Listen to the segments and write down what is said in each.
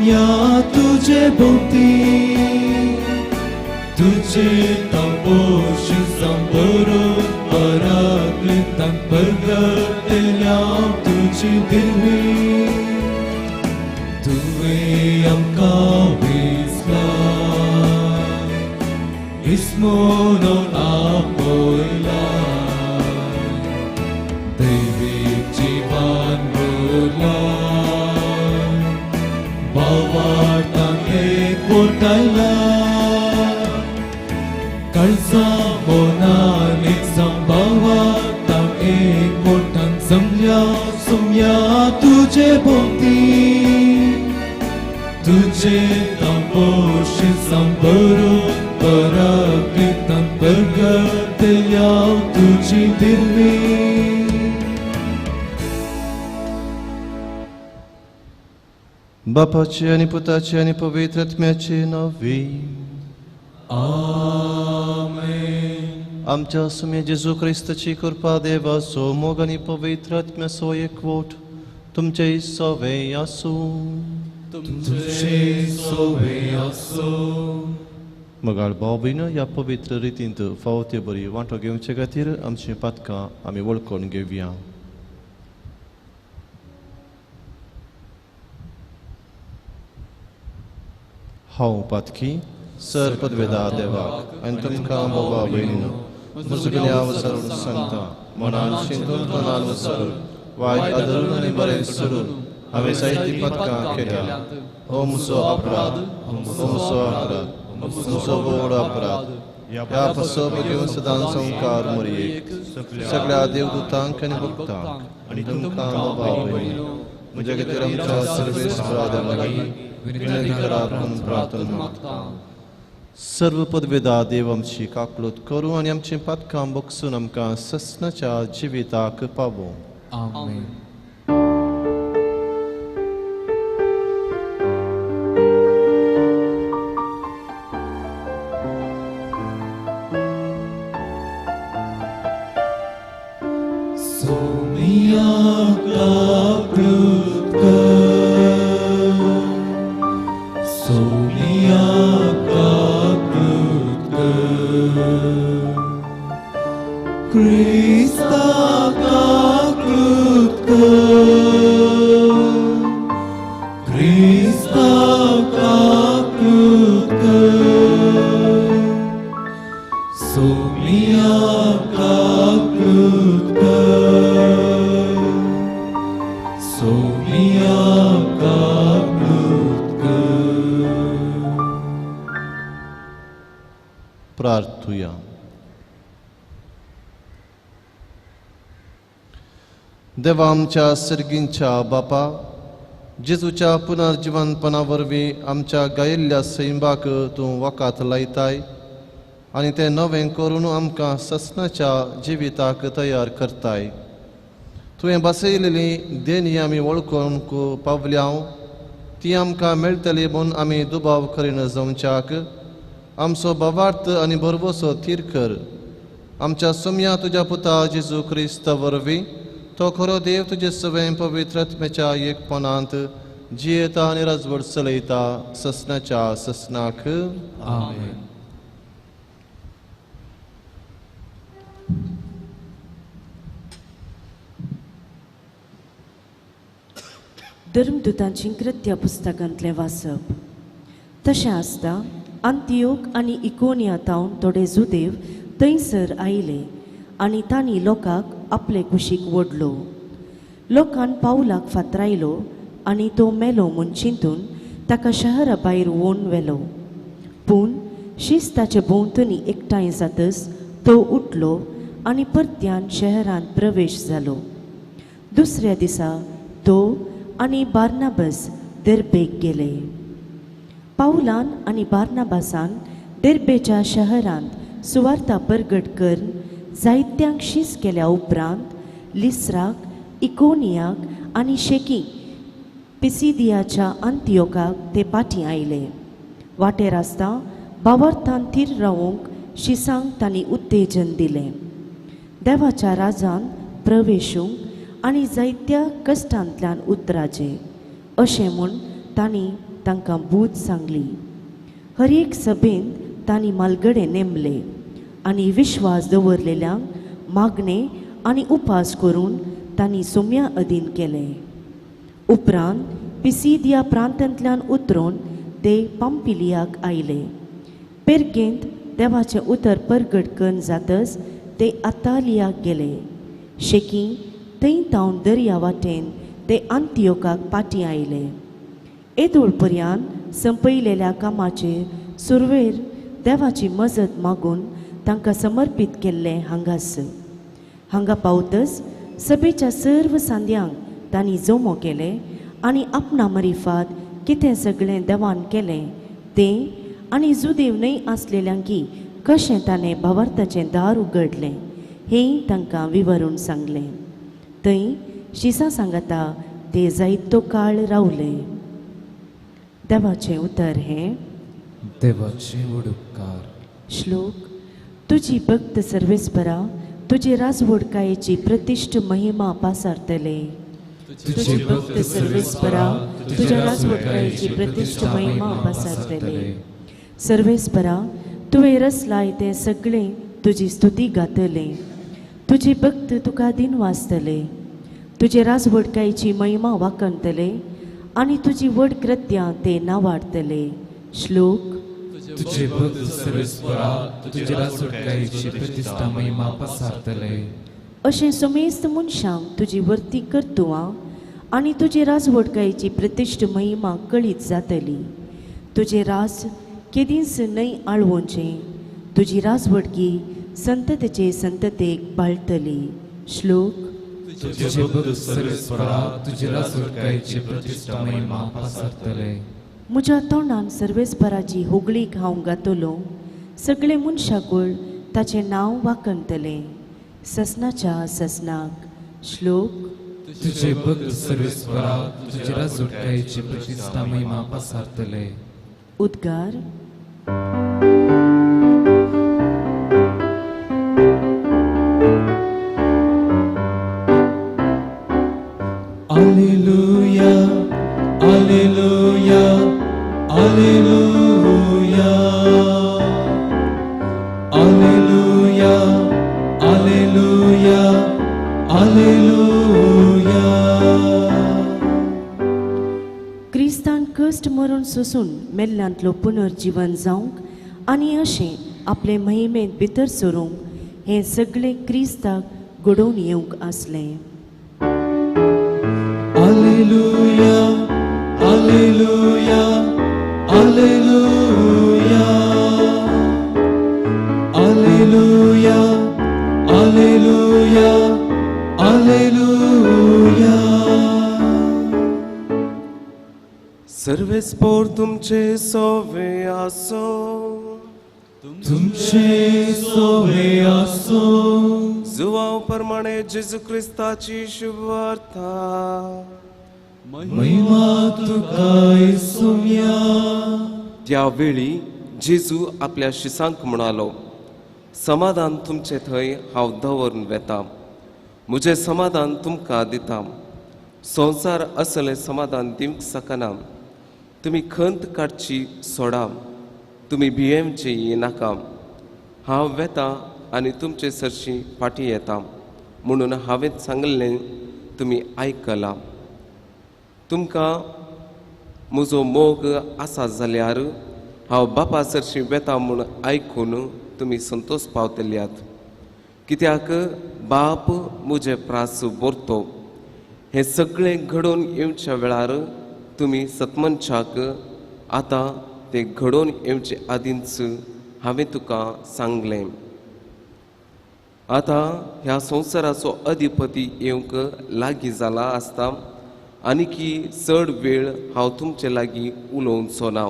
सोम्या तुझे भोवती तुझे तपोश संबरून पराकृतान परगटल्या तुझी दिल्ली तुवें आमकां विसला इसमोन आपयला दैवीक जिवन बोला भावार्थांक एकवटायला काळजा मोनानीक संभावार्थांक एकवटान जमल्या सोम्या तुझे भोवती तुझे तपोश संबरून पराकृतान परगटल्या तुझी दिल्ली बापाचे आणि पुताचे आणि पवित्र आत्म्याचे नावे आमेन. आमच्या सुमे जेजू ख्रिस्ताची कृपा देवाचो मोग आणि पवित्र आत्म्याचो एकवट तुमचे सवे आसूं तुमचे सोवे आसो. मगाळ भाव भयण ह्या पवित्र रितींत फावते बरी वांटो घेवचे खातीर आमची पातकां आमी वळखून घेवया. हांव पातकी सर पदवेदार देवाक आनी तुमकां बाबा भयणीनो मुजगल्या वसरून सांगता मनान शिंतून मनान वसरून वायट आदरून आनी बरें सरून हांवें जायतीं पदकां केल्या. हो म्हजो अपराध म्हजो व्हड अपराध. ह्या पासो घेवन सदां संकार मरयेक सगळ्या देवदूतांक आनी भक्तांक आनी तुमकां बाबा भयणीनो म्हजे खातीर आमच्या सर्वेस्परा देवा लागीं विनंती करात म्हणून प्रार्थना मागता. सर्व पदवेदार देव आमची काकलूत करूं आनी आमची पातकां बगसून आमकां ससनाच्या जिविताक पावो. आमेन. सोम्या काकलूत कर सोम्या काकलूत कर क्रिस्ता काकलूत कर क्रिस्ता काकलूत कर सोम्या काकलूत कर सोम्या काकलूत कर. प्रार्थुया. देवा आमच्या सर्गींच्या बापा जेजूच्या पुनर्जिवनपणा वरवीं आमच्या गायिल्ल्या सैंबाक तूं वकात लायताय आनी तें नवें करून आमकां ससनाच्या जिविताक तयार करताय. तुवें बसयलेली देणी आमी वळखूंक पावल्या ती आमकां मेळटली म्हूण आमी दुबाव करीन जावच्याक आमचो भावार्थ आनी बरवसो थीर कर. आमच्या सोम्या तुज्या पुता जेजू क्रिस्त वरवीं तो खरो देव तुजे सवें पवित्र आत्म्याच्या एकपणांत जियेता आनी राजवट चलयता ससनाच्या ससनाक. आमेन. धर्मदुतांची कृत्य पुस्तकांतलें वाचप. तशें आसता अंतियोक आनी इकोनियातावन थोडे जुदेव थंयसर आयले आनी तांणी लोकांक आपले कुशीक ओडलो. लोकान पावलाक फातरायलो आनी तो मेलो म्हूण चिंतून ताका शहरा भायर व्होवन व्हेलो. पूण शिस्ताचे भोंवतणी एकठांय जातच तो उठलो आनी परत्यान शहरांत प्रवेश जालो. दुसऱ्या दिसा तो आनी बार्नाबास देर्बेक गेले. पावलान आनी बार्नाबासान देर्बेच्या शहरांत सुवार्ता परगट करून जायत्यांक शीस केल्या उपरांत लिस्राक, इकोनियाक आनी शेकी पिसिदियाच्या अंतियोकाक ते पाटी आयले. वाटेर आसता भावार्थान थीर रावूंक शिसांक तांणी उत्तेजन दिलें. देवाच्या राजान प्रवेशूंक आनी जायत्या कश्टांतल्यान उतराचें अशें म्हूण तांणी तांकां बूद सांगली. हर एक सभेंत तांणी मालगडे नेमले आनी विश्वास दवरलेल्यांक मागणे आनी उपास करून तांणी सोम्या अधीन केले. उपरांत पिसिदिया प्रांतांतल्यान उतरून ते पांपिलियाक आयले. पेर्गेंत देवाचें उतर परगट करून जातच ते अतालियाक गेले. शेकी थंय तावन दर्या वाटेन ते अंतियोकाक पाटी आयले. येदोळ पर्यंत संपयलेल्या कामाचेर सुरवेर देवाची मजत मागून तांकां समर्पीत केल्लें हांगास. हांगा पावतच सभेच्या सर्व सांद्यांक तांणी जमो केले आनी आपणा मरिफात कितें सगळें देवान केलें तें आनी जुदेव न्हय आसलेल्यांकी कशें ताणें भावार्थाचें दार उगडलें हें तांकां विवरून सांगलें. थंय शिसा सांगता ते जायतो काळ रावले. देवाचें उतर हें. देवाचे उपकार. श्लोक. तुजी भक्त सर्वेस्परा तुजे राजवडकायेची प्रतिश्ठ महिमा पासारतले. तुजी भक्त सर्वेस्परा तुझ्या राजवडकायेची प्रतिश्ठ महिमा पासारतले. सर्वेस्परा तुवें रचलाय तें सगळें तुजी स्तुती गातले. तुजे भक्त तुका दिन वाजतले. तुजे राजवडकायेची महिमा वाकणतले आनी तुजी व्हड कृत्यां ते नावाडतले. श्लोक. तुझे भक्त सर्वेस्परा तुझे राजवडकायेची प्रतिष्ठा महिमा पसारतले. अशें समेस्त मनशांक तुजी वर्ती कर्तुवां आनी तुजे राजवडकायेची प्रतिश्ठ महिमा कळीत जातली. तुजे राज केदींच न्हय आळवोचें. तुजी राजवडकी संततेचे संततेक बाळटली. श्लोक. तुझे भक्त सर्वेस्परा तुझे राजवडकायेची प्रतिष्ठा महिमा पसारतले. म्हज्या तोंडान सर्वेस्पराची होगळीक हांव गातलो. सगळे मनशाकूळ ताचें नांव वाकणतले. ससनाच्या ससनाक. श्लोक. तुझे भक्त सर्वेस्परा तुझे राजवडकायेची प्रतिष्ठा महिमा पसारतले. उद्गार. Alleluia, Alleluia, Alleluia, Alleluia, Alleluia, Alleluia. क्रिस्तान कश्ट मरून सोसून मेल्ल्यांतलो पुनर्जीवन जावंक आनी अशें आपले महिमेंत भितर सरूंक हें सगळें क्रिस्ताक घडोवन येवंक आसलें. Alleluia, Alleluia, Alleluia, Alleluia, Alleluia, Alleluia. सर्वे स्पोर तुमचे सोवे आसो. तुमचे सोवे आसो. जुवांव प्रमाणे जेजू क्रिस्ताची शुभवार्ता. महिमा तुका येसुया. त्यावेळी जेजू आपल्या शिसांक म्हणालो, समाधान तुमचे थंय हांव दवरून वेता. म्हजें समाधान तुमकां दिता. संवसार असलें समाधान दिवंक शकना. तुमी खंत काडची सोडा. तुमी भियेवचे नाका. हांव वेता आनी तुमचे सरशी फाटीं येता म्हणून हांवें सांगलें तुमी आयकलां. तुमकां म्हजो मोग आसा जाल्यार हांव बापा सरशी वेता म्हूण आयकून तुमी संतोश पावतल्यात. कित्याक बाप म्हजे प्रास बोरतो. हें सगळें घडोवन येवच्या वेळार तुमी सतमनशाक आतां ते घडोवन येवचे आदींच हांवें तुका सांगलें. आतां ह्या संवसाराचो अधिपती येवंक लागीं जाला आसता आनीकी चड वेळ हांव तुमचे लागीं उलोवचो ना.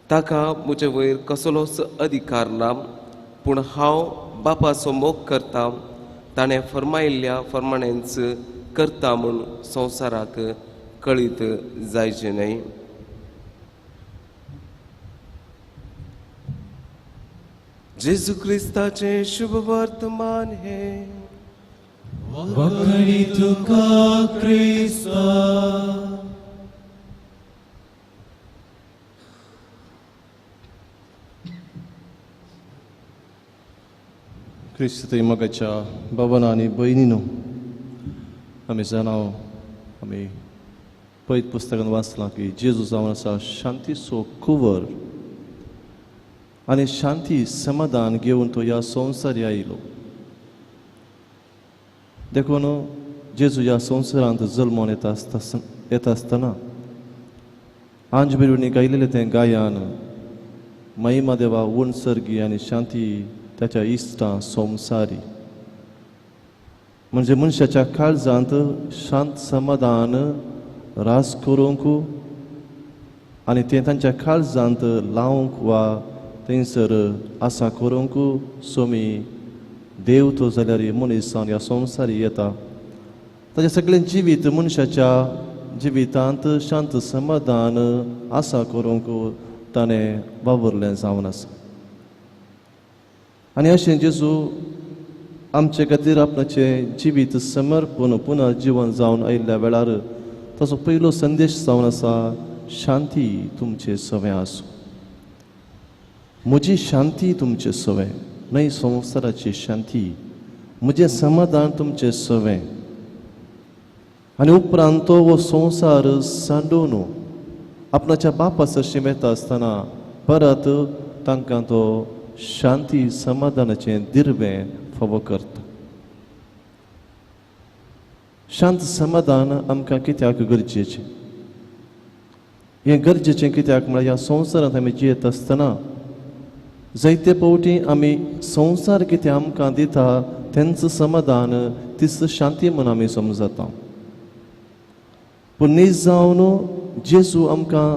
ताका म्हजे वयर कसलोच अधिकार ना. पूण हांव बापाचो मोग करता. ताणें फरमायिल्ल्या प्रमाणेंच करता म्हूण संवसाराक कळीत जायचें न्हय. जेजू क्रिस्ताचे शुभ वर्तमान हे. वखणी तुका क्रिस्ता. क्रिस्त मगाच्या भावांनो आनी भयणींनो, आमी जाणाव आमी पयत पुस्तकान वाचलां की जेजू जावन आसा शांतीचो कुंवर आनी शांती समाधान घेवन तो ह्या संवसारी आयलो. देखून जेजू ह्या संवसारांत जल्मोन येता आसतना आंज बिरुनी गायलेलें तें गायन महिमा देवा उण सर्गी आनी शांती त्याच्या इश्टां संवसारी, म्हणजे मनशाच्या काळजांत शांत समाधान रास करूंक आनी तें तांच्या काळजांत लावंक वा थंयसर आसा करूंक सोमी देव तो जाल्यार मनीस ह्या संवसारी येता. ताचें सगळें जिवीत मनशाच्या जिवितांत शांत समाधान आसा करूंक ताणें वावरलें जावन आसा. आनी अशें जेजू आमचे खातीर आपणाचें जिवीत समर्पण पुनः जिवन जावन आयिल्ल्या वेळार ताचो पयलो संदेश जावन आसा शांती तुमचे सवे आसूं. म्हजी शांती तुमचे सवे, न्हय संवसाराची शांती, म्हजें समाधान तुमचे सवे. आनी उपरांत तो हो संवसार सांडून आपणाच्या बापा सरशी येता आसतना परत तांकां तो शांती समाधानाचें दिर्वें फावो करता. शांत समाधान आमकां कित्याक गरजेचें? हें गरजेचें कित्याक म्हळ्यार ह्या संवसारांत आमी जियेत आसतना जायते फावटी आमी संवसार कितें आमकां दिता तेंच समाधान तीच शांती म्हूण आमी समजता. पूण न्ही जावन जेजू आमकां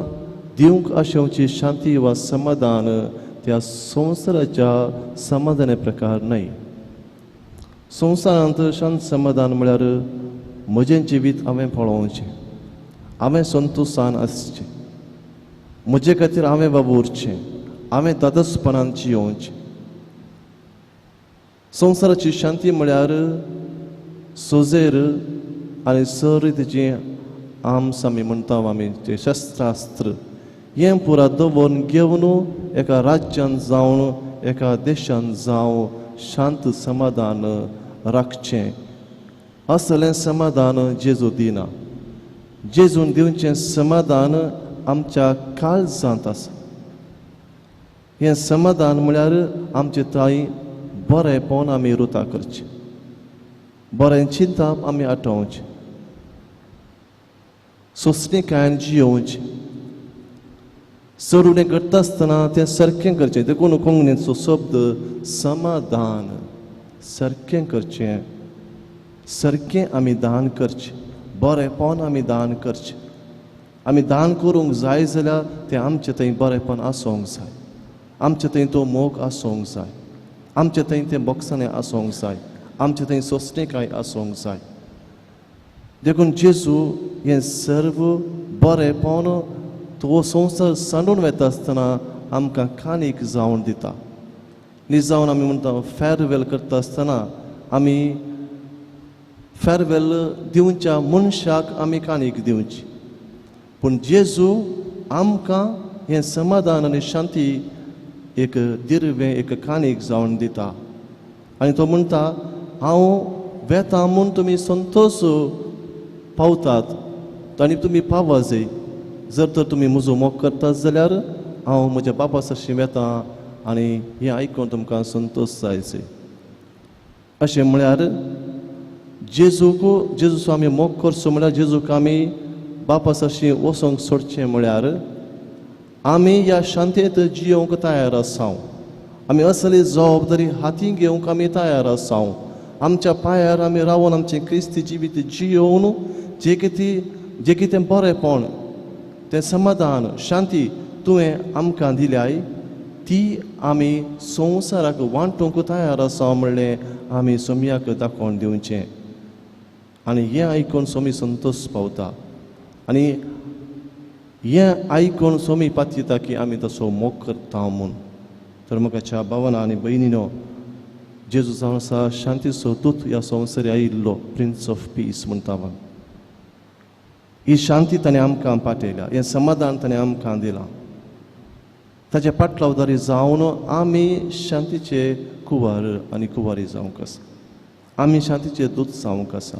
दिवंक आशेवची शांती वा समाधान त्या संवसाराच्या समाधाना प्रकार न्हय. संवसारांत शांत समाधान म्हळ्यार म्हजें जिवीत हांवें पळोवचें, हांवें संतोशान आसचें, म्हजे खातीर हांवें वावुरचें, हांवें दादोसपणान जियोवचें. संवसाराची शांती म्हळ्यार सोजेर आनी सरीत जें आर्म्स आमी म्हणटा आमी ते शस्त्रास्त्र हें पुरा दवरून घेवन एका राज्यान जावन एका देशान जावं शांत समाधान राखचें. असलें समाधान जेजू दिना. जेजून दिवचें समाधान आमच्या काळजांत आसा. हें समाधान म्हळ्यार आमचे थंय बरेंपण आमी रुता करचें, बरें चिंतप आमी आठोवचें, सोंसणीकायेन जियोवचें. सरुणें करता आसतना तें सारकें करचें. देखून कोंकणीचो शब्द समाधान, सारकें करचें, सारकें आमी दान करचें, बरेंपण आमी दान करचें. आमी दान करूंक जाय जाल्यार तें आमचें थंय बरेंपण आसूंक जाय, आमचें थंय तो मोग आसूंक जाय, आमचें थंय तें बोगसाणें आसूंक जाय, आमचें थंय सोंसणीकाय आसूंक जाय. देखून जेजू हें सर्व बरेंपण तो संवसार सांडून वता आसतना आमकां काणीक जावन दिता. न्ही जावन आमी म्हणटा फेरवेल करता आसतना आमी फेरवेल दिवच्या मनशाक आमी काणीक दिवची. पूण जेजू आमकां हें समाधान आनी शांती एक दिर्वें एक काणीक जावन दिता. आनी तो म्हणटा हांव वेता म्हूण तुमी संतोश पावतात आनी तुमी पावा जाय. जर तर तुमी म्हजो मोग करतात जाल्यार हांव म्हज्या बापा सरशी वेता आनी हें आयकून तुमकां संतोश जायचे. अशें म्हळ्यार जेजूचो आमी मोग करचो म्हळ्यार जेजूक आमी बापा सरशी वचोंक सोडचें म्हळ्यार आमी ह्या शांतेंत जियोंक तयार आसांव. आमी असली जबाबदारी हातीन घेवंक आमी तयार आसांव. आमच्या पांयार आमी रावून आमचें क्रिस्ती जिवीत जियोवन जें कितें बरेंपण तें समाधान शांती तुवें आमकां दिल्याय ती आमी संवसाराक वांटूंक तयार आसा म्हणलें आमी सोमयाक दाखोवन दिवचें. आनी हें आयकून सोमी संतोश पावता. आनी हें आयकून सोमी पातयता की आमी तसो मोग करता म्हूण. तर म्हाका भावांनो आनी भयणीनो, जेजू जावन आसा शांतीचो दूत ह्या संवसारी आयिल्लो, प्रिन्स ऑफ पीस म्हणटा. ही शांती ताणें आमकां पाठयल्या, हें समाधान ताणें आमकां दिलां. ताचे पाटलावदारी जावन आमी शांतीचे कुंवार आनी कुंवारी जावंक आसा आमी शांतीचे दूत जावंक आसा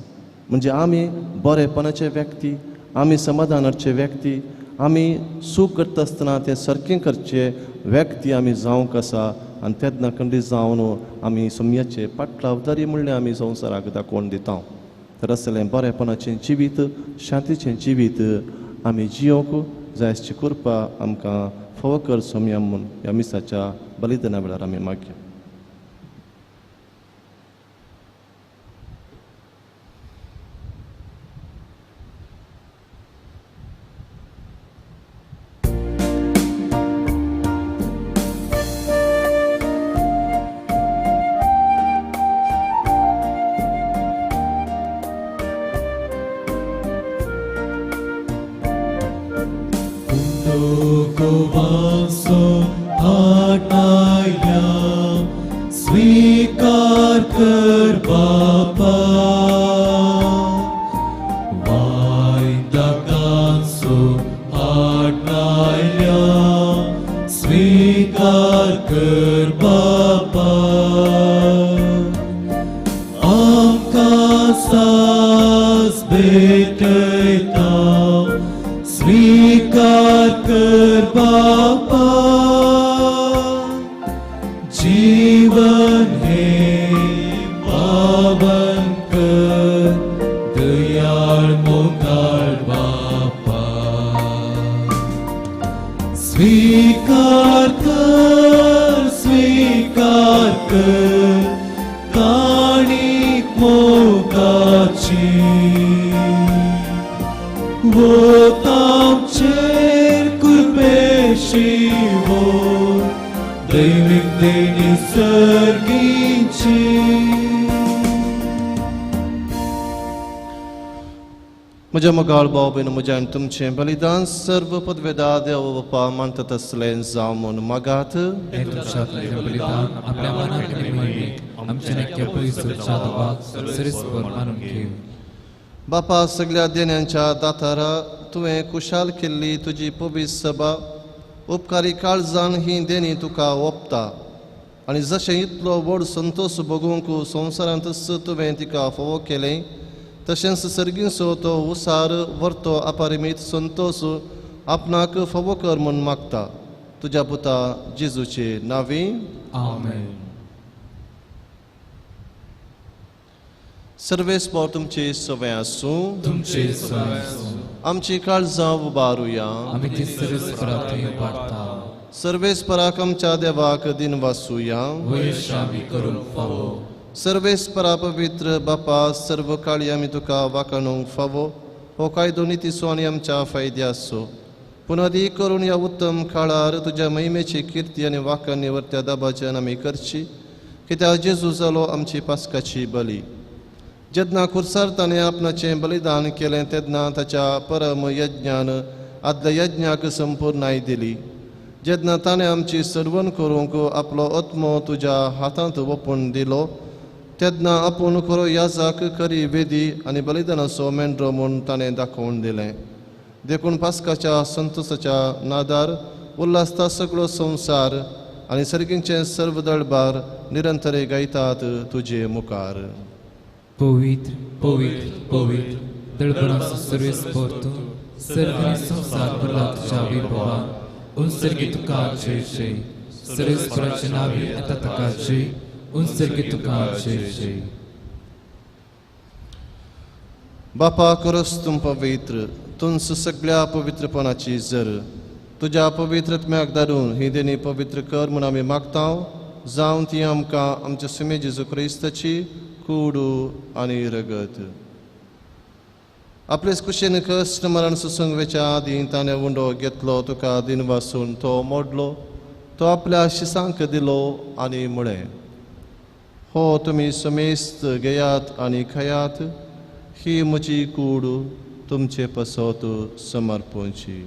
म्हणजे आमी बरेपणाचे व्यक्ती आमी समाधानाचे व्यक्ती आमी सूख करता आसतना तें सारकें करचे व्यक्ती आमी जावंक आसा आनी तेन्ना खंडीत जावन आमी सोम्याचे पाटलावदारी म्हणलें आमी संवसाराक दाखोवन दिता तर असलें बरेपणाचें जिवीत शांतीचें जिवीत आमी जियोंक जाय आसची कृपा आमकां फावो कर सोम्या म्हूण ह्या मिसाच्या बलिदाना वेळार आमी मागया स्वीकार कर बापा वायदकांचो आटायल्या स्वीकार कर बापा आमकां सास भेटयता स्वीकार कर बापा जीवन हे पावन कर दयाळ मोगाळ बापा स्वीकार कर काणीक मोगाची वो तामचेर कृपेशी वो दैविक देणी सर्गीची म्हज्या मोगाळ भाव भयण म्हज्यान तुमचें बलिदान सर्व पदवेदार देव बापा मानता तसलें जावं म्हूण मागात हे तुमच्यातलें बलिदान आपल्या मनांत आनी मनांत आमचे नक्की पयसूच्या देवाक सरीसपर मानून घेव बापा सगळ्या देण्यांच्या दातारा तुवें कुशाल केल्ली तुजी पवित्र सभा उपकारी काळजान ही देणी तुका ओपता आनी जशें इतलो व्हड संतोश भोगूंक संवसारांतच तुवें तिका फोव केलें तशेंच सर्गींचो तो उसार व्हरतो अपरिमीत संतोश आपणाक फोव कर म्हूण मागता तुज्या पुता जेजूचे नांवी आमेन सर्वेस्पर तुमचे सवय आसूं तुमचे सवय आमची काळजां उबारुया आमी ती सरीसपरांतूय पाडटा सर्वेस्पराक आमच्या देवाक दिन वासुया वैश आमी करूंक फावो सर्वेस्परा पवित्र बापा सर्व काळी आमी तुका वाखाणूंक फावो हो कायदो नितीसो आनी आमच्या फायद्याचो पुनदी करून ह्या उत्तम काळार तुज्या महिमेची किर्ती आनी वाखाण निवर्त्या दाबाच्यान आमी करची कित्याक जेजू जालो आमची पास्काची बली जेन्ना खुर्सार ताणें आपणाचें बलिदान केलें तेन्ना ताच्या परम यज्ञान आदल्या यज्ञाक संपूर्णाय दिली जेन्ना ताणें आमची सर्वण करूंक आपलो आत्मो तुज्या हातांत ओपून दिलो तेन्ना आपूण खरो याजाक खरी वेदी आनी बलिदानाचो मेंढरो म्हूण ताणें दाखोवन दिलें देखून पास्काच्या संतोशाच्या नादार उल्हासता सगळो संवसार आनी सर्गींचे सर्व दळबार निरंतरे गायतात तुजे मुखार पवित्र पवित्र पवित्र दळपणाचो सर्वेस्पर तूं सर्व आनी संवसार भरला तुज्या विभवान उंसर्गी तुका जय जय सर्वेस्पराचे नांवी येता ताका जय उंसर्गी तुका जय जय बापा करोस तूं पवित्र तुंच सगळ्या पवित्रपणाची जर तुज्या पवित्रत्म्याक धाडून ही देणी पवित्र कर म्हूण आमी मागता जावं ती आमकां आमच्या सुमे जेजू क्रिस्ताची कूडू आनी रगत आपलेच कुशेन कश्ट मरण सुसंगवेच्या आदीं ताणें उंडो घेतलो तुका दिन वासून तो मोडलो तो आपल्या शिसांक दिलो आनी म्हळें हो तुमी समेस्त घेयात आनी खयात ही म्हजी कूड तुमचे पसत समर्पूंची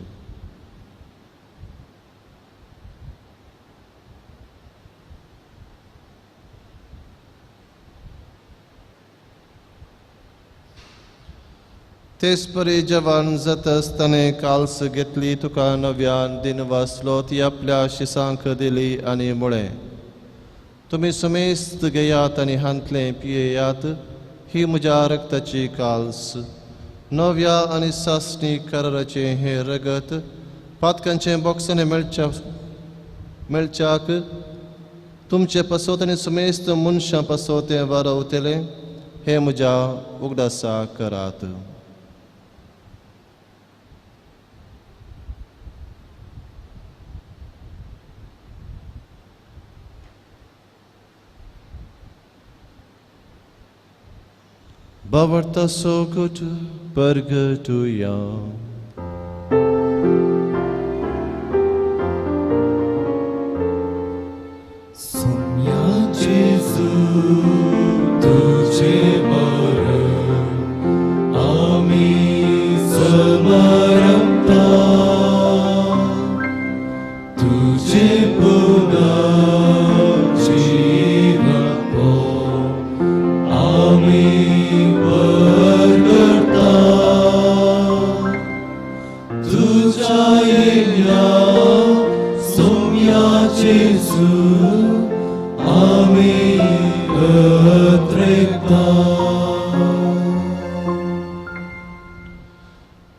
तेच परी जवान जातस ताणें काल्स घेतली तुका नव्यान दिन वासलो ती आपल्या शिसांक दिली आनी म्हळें तुम्ही समेस्त घेयात आणि हांतले पियेयात ही म्हज्या रक्ताची काल्स नव्या आणि सासणी कराराचे हे रगत पातकांचे बोक्साने मेळच्याक तुमचे पसोत आणि समेस्त मनशां पसोते वारवतले हे म्हज्या उगडासा करात. Bavarta sokut pergatuya. Sumya Jesu तुझे बर आम्ही समर्पता तुझे पुन्हा जीवन को आम्ही करता तुझ्या येण्या सौम्या जेजू आम्ही अत्रेकता.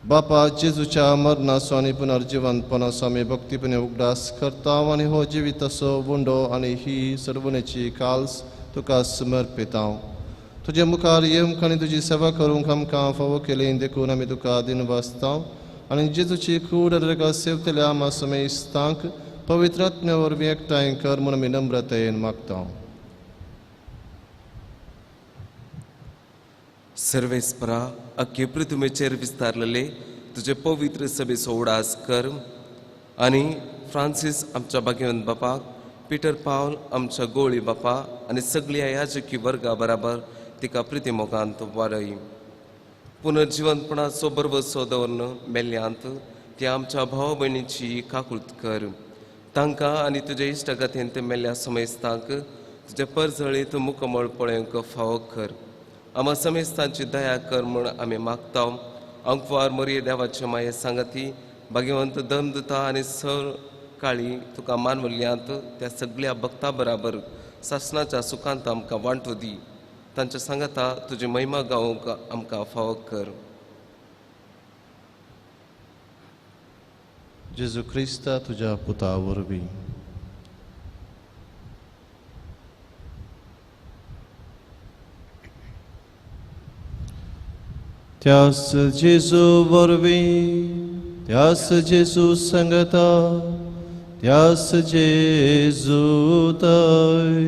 बापा जेजूच्या मरणाचो आनी पुनर्जिवंतपणाचो आमी भक्तीपणे उगडास करता आनी हो जिविताचो वंडो आनी ही सर्वनेची काल्स तुका समर्पिता. तुजे मुखार येवंक आनी तुजी सेवा करूंक आमकां फावो केलें देखून आमी तुका दिनवासता आनी जेजूची कूड रगत सेवतल्या आमा समेस्तांक पवित्र आत्म्या वरवीं एकठांय कर म्हूण आमी नम्रतेन मागता. सर्वेस्परा अख्खे पृथ्वीचेर विस्तारलेले तुझे पवित्र सभेचो उडास कर आनी फ्रांसीस आमच्या भाग्यवंत बापाक पीटर पावल आमच्या गोळी बापा आनी सगळ्या याजकी वर्गा बराबर तिका प्रितीमोगांत वाडय. पुनर्जिवंतपणाचो बरवसो दवरन मेल्ल्यांत त्या आमच्या भाव भयणीची काकुळट कर. तांकां आनी तुज्या इश्टगाथेंत मेल्ल्या समेस्तांक तुजे परजळीत मुखमळ पळोवंक फावो कर. आमा समेस्तांची दया कर म्हूण आमी मागता. अंकवार मरिये देवाचे माये सांगाती भाग्यवंत धर्मदूता आनी सर काळी तुका मानवल्यांत त्या सगळ्या भक्तां बराबर सासणाच्या सुखांत आमकां वांटो दी. तांच्या सांगाता तुजी महिमा गावोवंक आमकां फावो कर. जेजू क्रिस्ता तुज्या पुता वरवीं त्यास जेजू वरवीं त्यास जेजू संगता त्यास जेजू दय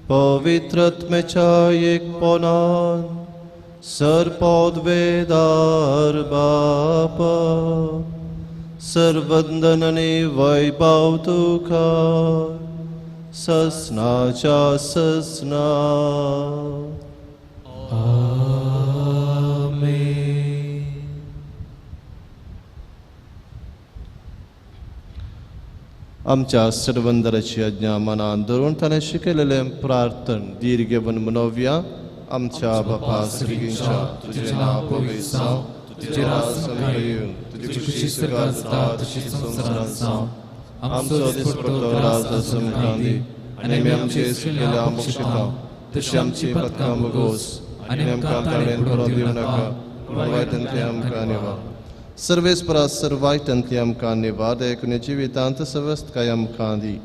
पवित्रत्मेच्या एकपणान सरपद वेदार बापा सर्वंदन आनी वैभव तुका ससनाच्या ससना. आमच्या सर्वंदराची आज्ञा मनान धरून ताणें शिकयलेलें प्रार्थन दीर्घवन मनोवया. आमच्या बापा स्वर्गीच्या तुझें नांव पवित्र जावं तुजें राज येवं तुजी खुशी स्वर्गांत जाता तशीच संवसारांत जावं. आमचो दिसपट्टो राज आमकां दी आनी आमी आमचे सुटलेल्या बक्षिता तशी आमची पथकां भोगोस आनी आमकां ताळेन पडोवंक दिवं नाका पूण वायटांतल्यान आमकां निवार. सर्वेस्परा सर्वायटांतली आमकां निवार देखून जिवितांत सवस्थकाय आमकां दी.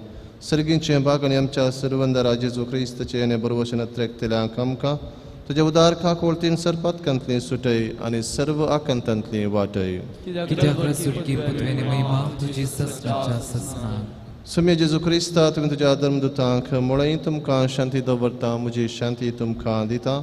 सर्गींचें भाग आनी आमच्या सर्वंदरा जेजू क्रिस्ताचे आनी बरवशेन त्रेकतल्यांक आमकां तुज्या उदार काकोळतीन सरपतकांतली सुटय आनी सर्व आकांतांतली वाटय. कित्याक सुटकी पुतवेनी महिमा तुजी ससनाच्या ससना. सुम्य जेजू क्रिस्ता तुमी तुज्या धर्मदुतांक म्हळें तुमकां शांती दवरता म्हजी शांती तुमकां दिता.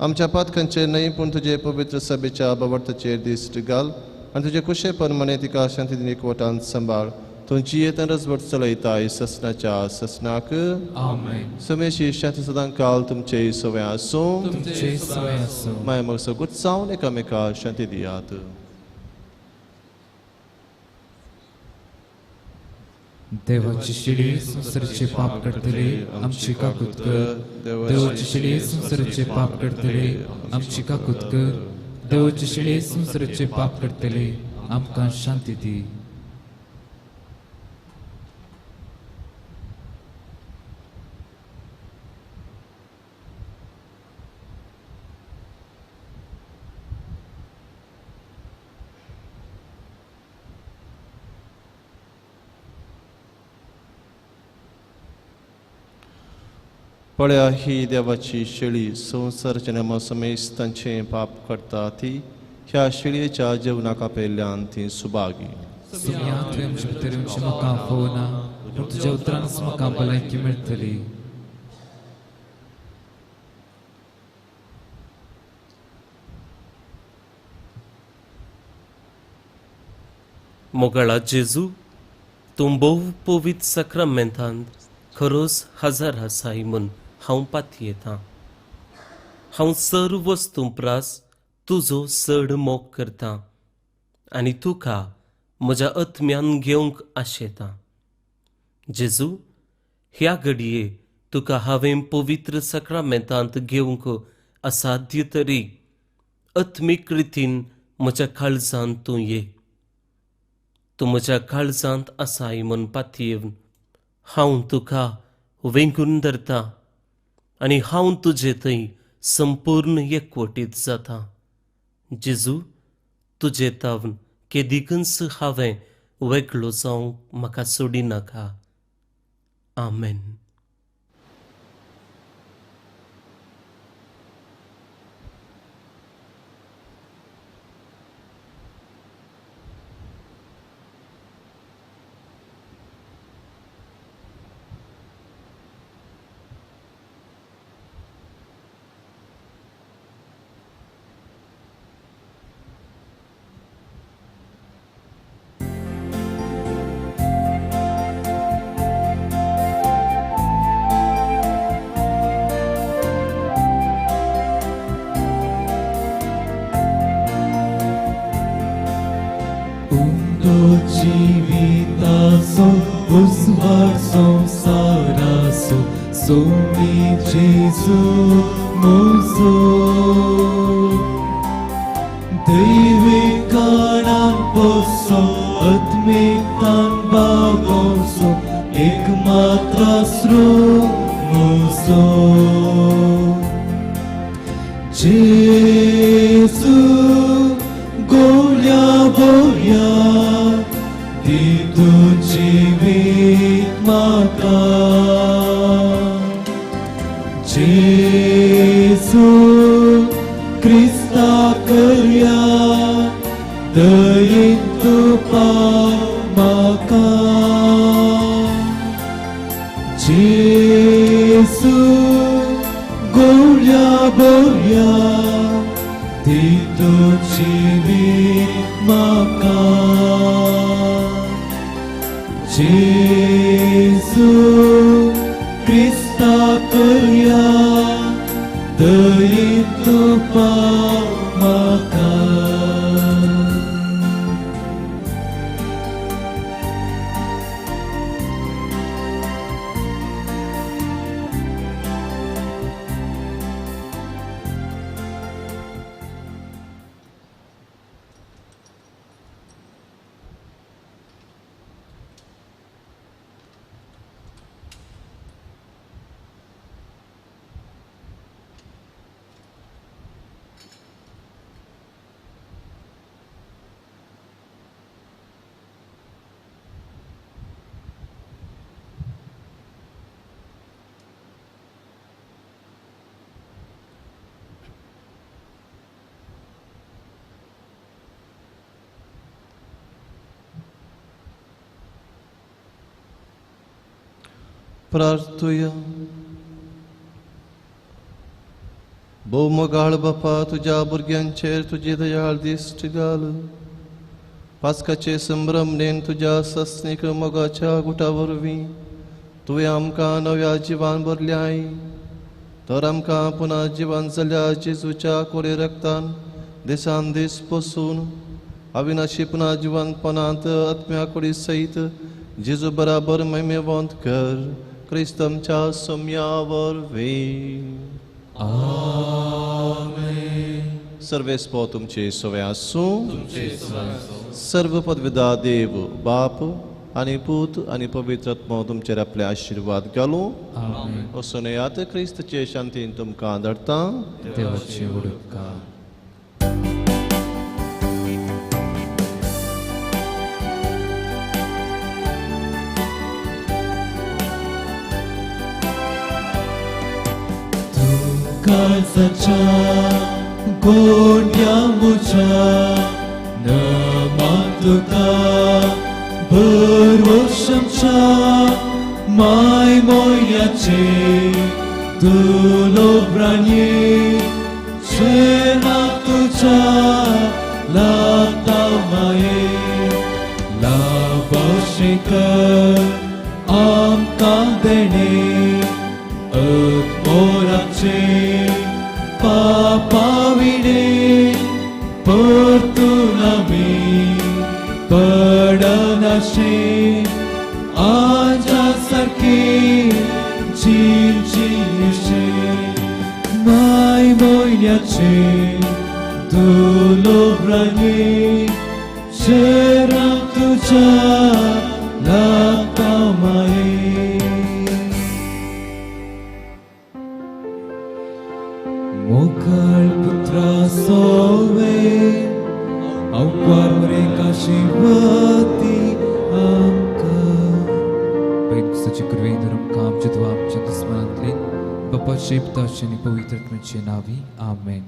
आमच्या पातकांचेर न्हय पूण तुजे पवित्र सभेच्या बाबर्ताचेर दिश्ट घाल आनी तुजे कुशे परमणे तिका शांती दिन एकवटान सांबाळ. तूं जियेतन रजवट चलयताय ससनाच्या ससनाक. आमेन. सुमेशी शांती सदां काल तुमचे सवय आसूं तुमचे सवय आसूं. माय मगसो गुत्सावन एकामेका शांती दियात. देवाची शिडी संसाराचे पाप करतले आमची काकूत कर. देवाची शिडी संसाराचे पाप करतले आमची काकूत कर. देवाची शिडी संसाराचे पाप करतले आमकां शांती दी. पळया ही देवाची शेळी संसर्जनमा समेस तांचे पाप करता ती ह्या शेळयेच्या जेवणाका पेल्यान ती सुभागी सुमया तुमच्या भितरूंची म्हाका फोना पूण तुज्या उतरांच म्हाका भलायकी मेळटली. मोगाळा जेजू तूं भोव पवित्र सक्रामेंतांत खरोच हजर आसाय म्हूण हांव पातयेतां. हांव सर्व वस्तू प्रास तुजो चड मोग करतां आनी तुका म्हज्या आत्म्यान घेवंक आशेतां. जेजू, ह्या घडये तुका हांवें पवित्र सक्रामेंतांत घेवंक असाध्य तरी आत्मीक रितीन म्हज्या काळजांत तूं ये. तूं म्हज्या काळजांत आसाय म्हूण पातयेवन हांव तुका वेंगून धरतां आनी हांव तुजे थंय संपूर्ण एकवटीत जातां. जेजू, तुजे तावन केदिकच हांवें वेगळो जावंक म्हाका सोडिनाका. आमेन. जीविताचो उजवाड संसाराचो सोमी जेजू म्हजो दैविकानान बसो आत्मिकान बागोसो एक मात्र स्रो म्हजो जेजू गोल्या बोया दी तुझी वीट म्हाका जेजू क्रिस्ता करया दयेन तुपा म्हाका जेजू गोल्या बोया दी तुझी वीट म्हाका जेजू क्रिस्ता करया दयेन तुपा म्हाका. प्रार्थुया. भोव मोगाळ बापा, तुज्या भुरग्यांचेर तुजी दयाळ दिश्ट घाल. पास्काचे संभ्रमणेन तुज्या सस्नीक मोगाच्या गुटा वरवीं तुवें आमकां नव्या जिवान भरल्याय, तर आमकां पुना जिवान जाल्या जेजूच्या कोडे रक्तान दिसान दीस पसून अविनाशी पुना जिवंतपणांत आत्म्या कोडी सयत जेजू बराबर महिमेवंत कर. क्रिस्तमच्या सोम्यावर वे. सर्वेस्पो तुमचे सवय आसूं. सर्व पदवीदा देव बाप आणि पूत आणि पवित्र आत्मा तुमचेर आपले आशीर्वाद घालूं. वचून येयात. क्रिस्तचे शांतीन तुमकां धाडटा. देवाची उडका. काळजाच्या गोंड्या मुच्या नमात तुका भरवशांच्या माय मोयाचे दुलोब्रांनी शेना तुझ्या लागता माये लाभशेकर आमकां देणे मोराचे पापाविणे परतून आमी पडनाशे आजा सारखी चिंचिशे माय मोयण्याचे दुलोब्रांनी शेरा तुझ्या लागता माये मोकाळ पुत्रा सोवे अवकार मरे काशीवती आमकां पैगसाची कृपेदरम काम चितवा आमच्या दुस्मनांतले बापाचे पिताचे आणि पवित्र आत्म्याचे नावी आमेन.